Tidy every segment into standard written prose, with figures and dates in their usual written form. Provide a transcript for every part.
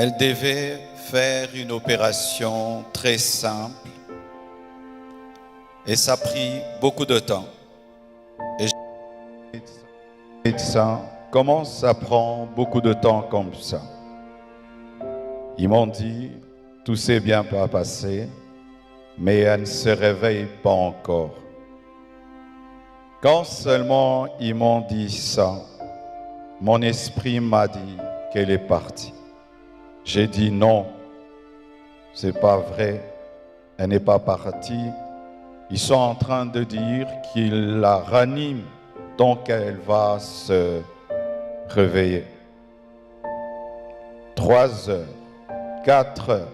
Elle devait faire une opération très simple et ça a pris beaucoup de temps. Et médecin, comment ça prend beaucoup de temps comme ça? Ils m'ont dit, tout s'est bien passé, mais elle ne se réveille pas encore. Quand seulement ils m'ont dit ça, mon esprit m'a dit qu'elle est partie. J'ai dit non, c'est pas vrai, elle n'est pas partie. Ils sont en train de dire qu'ils la raniment, donc elle va se réveiller. 3 heures, 4 heures,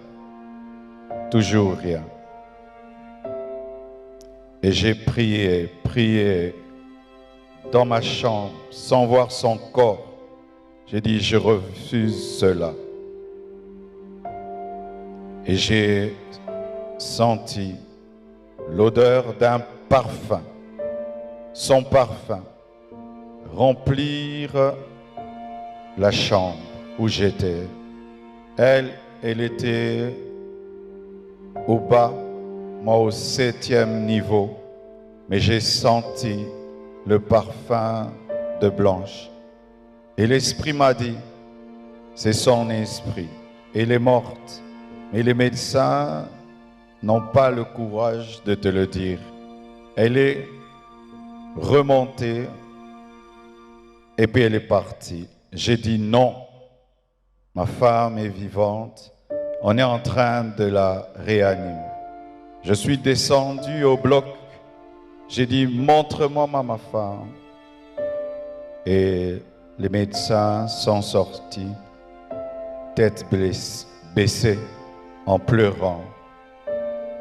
toujours rien. Et j'ai prié dans ma chambre sans voir son corps. J'ai dit, je refuse cela. Et j'ai senti l'odeur d'un parfum, son parfum, remplir la chambre où j'étais. Elle était au bas, moi au 7e niveau, mais j'ai senti le parfum de Blanche. Et l'esprit m'a dit, c'est son esprit, elle est morte. Mais les médecins n'ont pas le courage de te le dire. Elle est remontée et puis elle est partie. J'ai dit non, ma femme est vivante, on est en train de la réanimer. Je suis descendu au bloc, j'ai dit montre-moi ma femme. Et les médecins sont sortis, tête baissée, en pleurant.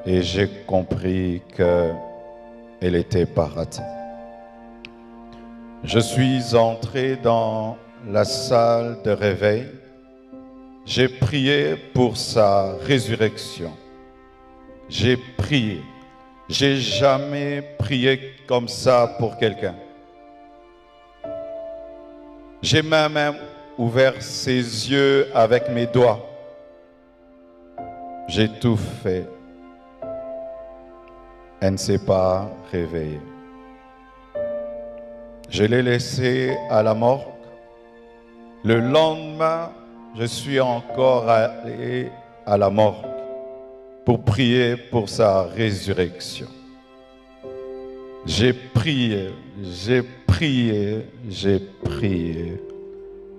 Et j'ai compris qu'elle était partie. Je suis entré dans la salle de réveil. J'ai prié pour sa résurrection. J'ai prié. J'ai jamais prié comme ça pour quelqu'un. J'ai même ouvert ses yeux avec mes doigts. J'ai tout fait. Elle ne s'est pas réveillée. Je l'ai laissée à la morgue. Le lendemain, je suis encore allé à la morgue pour prier pour sa résurrection. J'ai prié.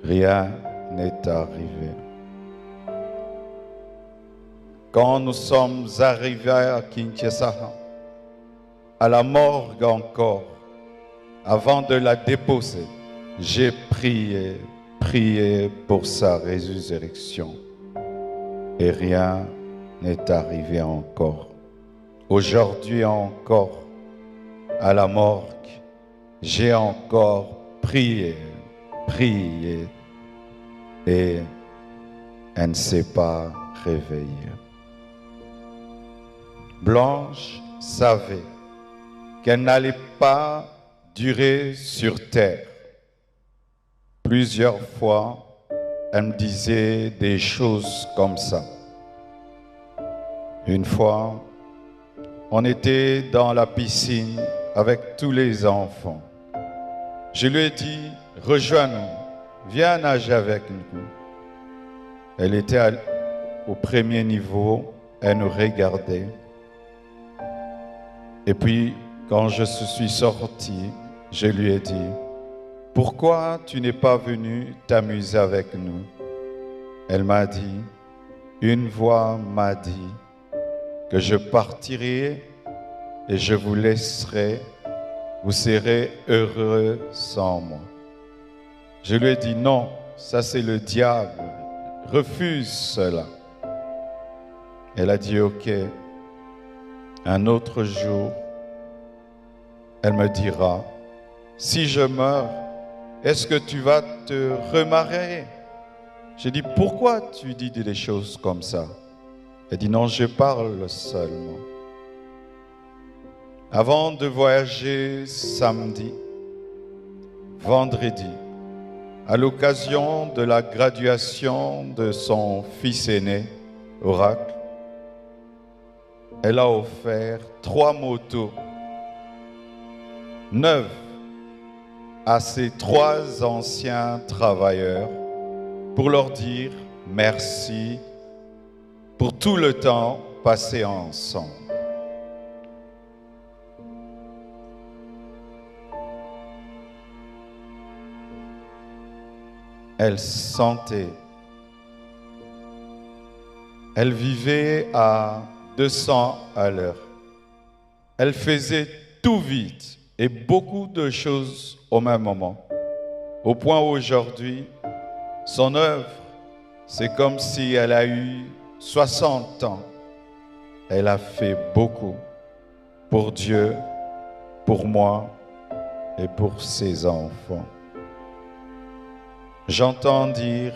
Rien n'est arrivé. Quand nous sommes arrivés à Kinshasa, à la morgue encore, avant de la déposer, j'ai prié pour sa résurrection. Et rien n'est arrivé encore. Aujourd'hui encore, à la morgue, j'ai encore prié, et elle ne s'est pas réveillée. Blanche savait qu'elle n'allait pas durer sur terre. Plusieurs fois, elle me disait des choses comme ça. Une fois, on était dans la piscine avec tous les enfants. Je lui ai dit, rejoins-nous, viens nager avec nous. Elle était au premier niveau, elle nous regardait. Et puis, quand je suis sorti, je lui ai dit, pourquoi tu n'es pas venu t'amuser avec nous? Elle m'a dit, une voix m'a dit que je partirai et je vous laisserai, vous serez heureux sans moi. Je lui ai dit, non, ça c'est le diable, refuse cela. Elle a dit, ok. Un autre jour, elle me dira, si je meurs, est-ce que tu vas te remarier? J'ai dit, pourquoi tu dis des choses comme ça? Elle dit, non, je parle seulement. Avant de voyager samedi, vendredi, à l'occasion de la graduation de son fils aîné, Oracle, elle a offert 3 motos neuves à ses 3 anciens travailleurs pour leur dire merci pour tout le temps passé ensemble. Elle sentait, elle vivait à 200 à l'heure. Elle faisait tout vite et beaucoup de choses au même moment. Au point où aujourd'hui, son œuvre, c'est comme si elle a eu 60 ans. Elle a fait beaucoup pour Dieu, pour moi et pour ses enfants. J'entends dire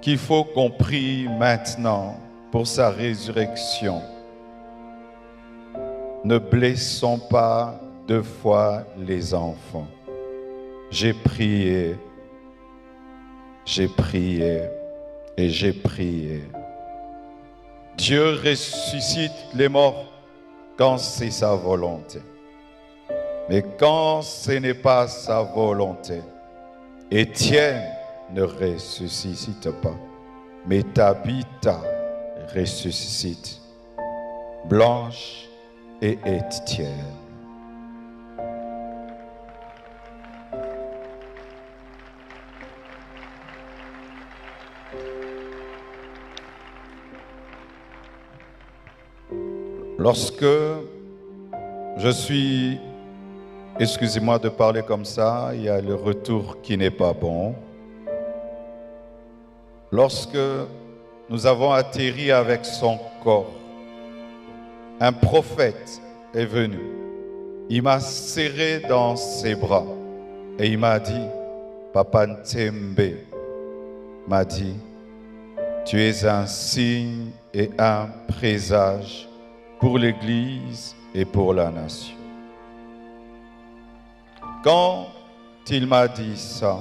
qu'il faut qu'on prie maintenant pour sa résurrection. Ne blessons pas 2 fois les enfants. J'ai prié et j'ai prié. Dieu ressuscite les morts quand c'est sa volonté. Mais quand ce n'est pas sa volonté, Étienne ne ressuscite pas, mais Tabitha ressuscite. Blanche et Étienne. Lorsque je suis, excusez-moi de parler comme ça, il y a le retour qui n'est pas bon. Lorsque nous avons atterri avec son corps, un prophète est venu. Il m'a serré dans ses bras et il m'a dit, Papa Ntembe m'a dit, tu es un signe et un présage pour l'Église et pour la nation. Quand il m'a dit ça,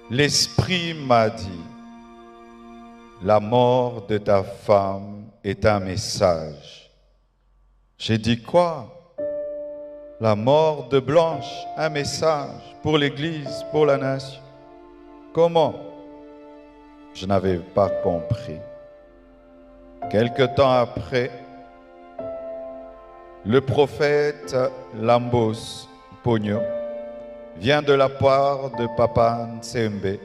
l'Esprit m'a dit, la mort de ta femme est un message. J'ai dit quoi? La mort de Blanche, un message pour l'Église, pour la nation. Comment? Je n'avais pas compris. Quelque temps après, le prophète Lambos Pogno vient de la part de Papa Ntembe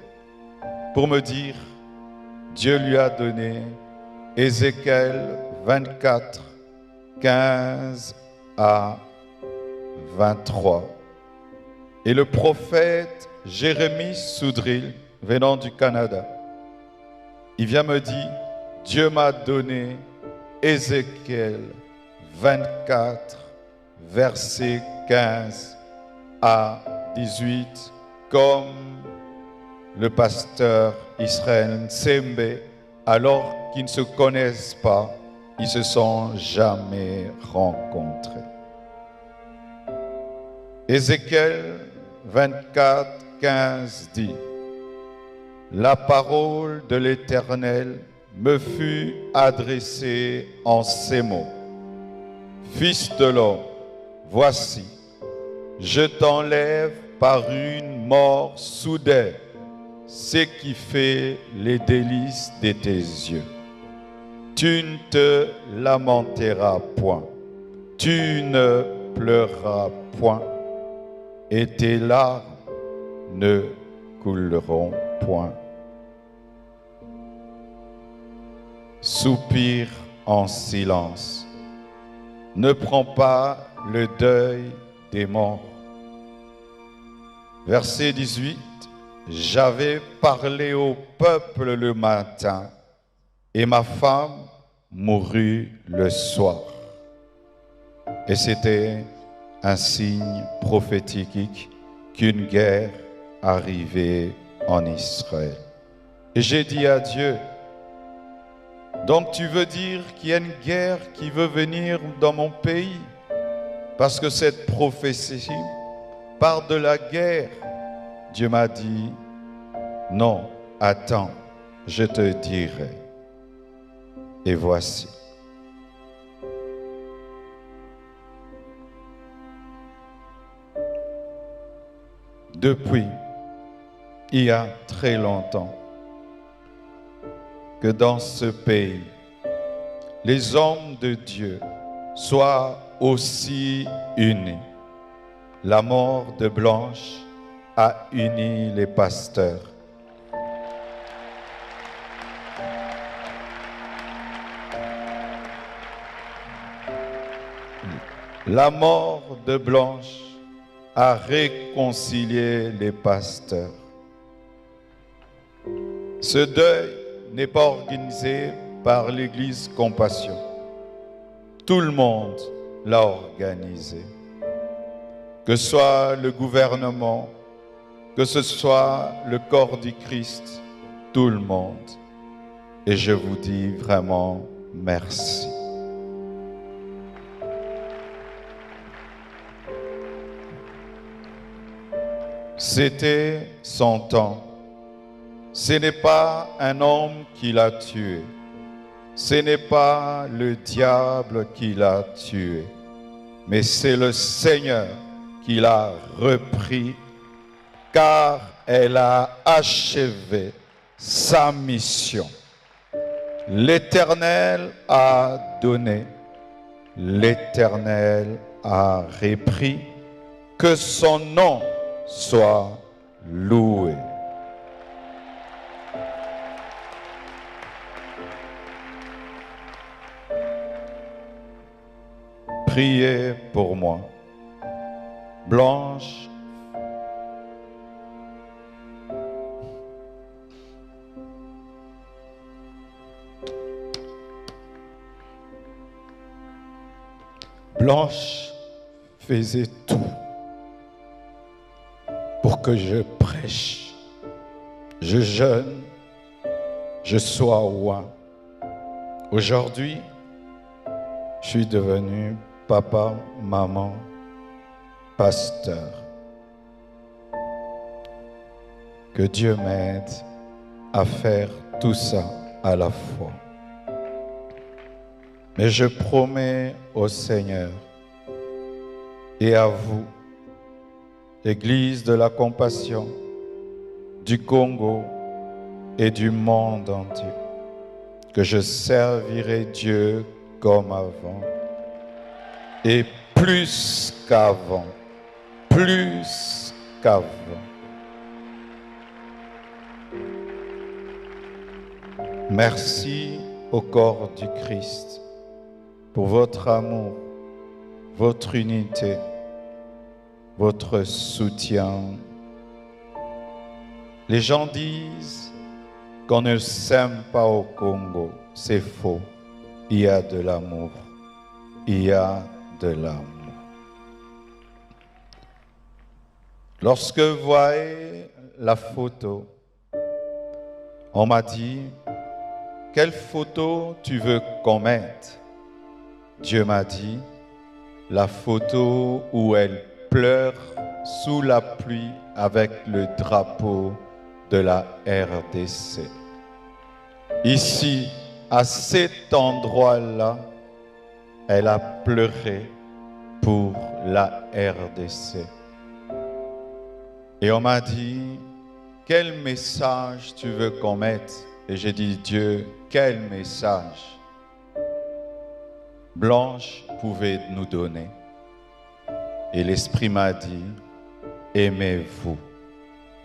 pour me dire Dieu lui a donné Ézéchiel 24, 15 à 23. Et le prophète Jérémie Soudril, venant du Canada, il vient me dire Dieu m'a donné Ézéchiel 24, versets 15 à 18, comme le pasteur Israël Ntembe, alors qu'ils ne se connaissent pas, ils ne se sont jamais rencontrés. Ézéchiel 24, 15 dit, la parole de l'Éternel me fut adressée en ces mots. Fils de l'homme, voici, je t'enlève par une mort soudaine ce qui fait les délices de tes yeux. Tu ne te lamenteras point, tu ne pleureras point, et tes larmes ne couleront point. Soupire en silence. Ne prends pas le deuil des morts. Verset 18. J'avais parlé au peuple le matin et ma femme mourut le soir. Et c'était un signe prophétique qu'une guerre arrivait en Israël. Et j'ai dit à Dieu, donc tu veux dire qu'il y a une guerre qui veut venir dans mon pays? Parce que cette prophétie parle de la guerre. Dieu m'a dit, non, attends, je te dirai. Et voici. Depuis, il y a très longtemps, que dans ce pays, les hommes de Dieu soient aussi unis. La mort de Blanche a uni les pasteurs. La mort de Blanche a réconcilié les pasteurs. Ce deuil n'est pas organisé par l'Église Compassion. Tout le monde l'a organisé. Que ce soit le gouvernement, que ce soit le corps du Christ, tout le monde. Et je vous dis vraiment merci. C'était son temps. Ce n'est pas un homme qui l'a tué. Ce n'est pas le diable qui l'a tué. Mais c'est le Seigneur qui l'a repris, car elle a achevé sa mission. L'Éternel a donné, l'Éternel a repris, que son nom soit loué. Priez pour moi. Blanche, Blanche faisait tout pour que je prêche, je jeûne, je sois roi. Aujourd'hui, je suis devenu papa, maman, pasteur. Que Dieu m'aide à faire tout ça à la fois. Mais je promets au Seigneur et à vous, Église de la Compassion du Congo et du monde entier, que je servirai Dieu comme avant et plus qu'avant, plus qu'avant. Merci au corps du Christ pour votre amour, votre unité, votre soutien. Les gens disent qu'on ne s'aime pas au Congo. C'est faux. Il y a de l'amour. Il y a de l'amour. Lorsque vous voyez la photo, on m'a dit, quelle photo tu veux qu'on mette? Dieu m'a dit, la photo où elle pleure sous la pluie avec le drapeau de la RDC. Ici, à cet endroit-là, elle a pleuré pour la RDC. Et on m'a dit, quel message tu veux qu'on mette? Et j'ai dit, Dieu, quel message Blanche pouvait nous donner? Et l'Esprit m'a dit, aimez-vous,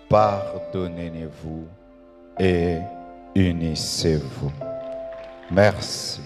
pardonnez-vous et unissez-vous. Merci.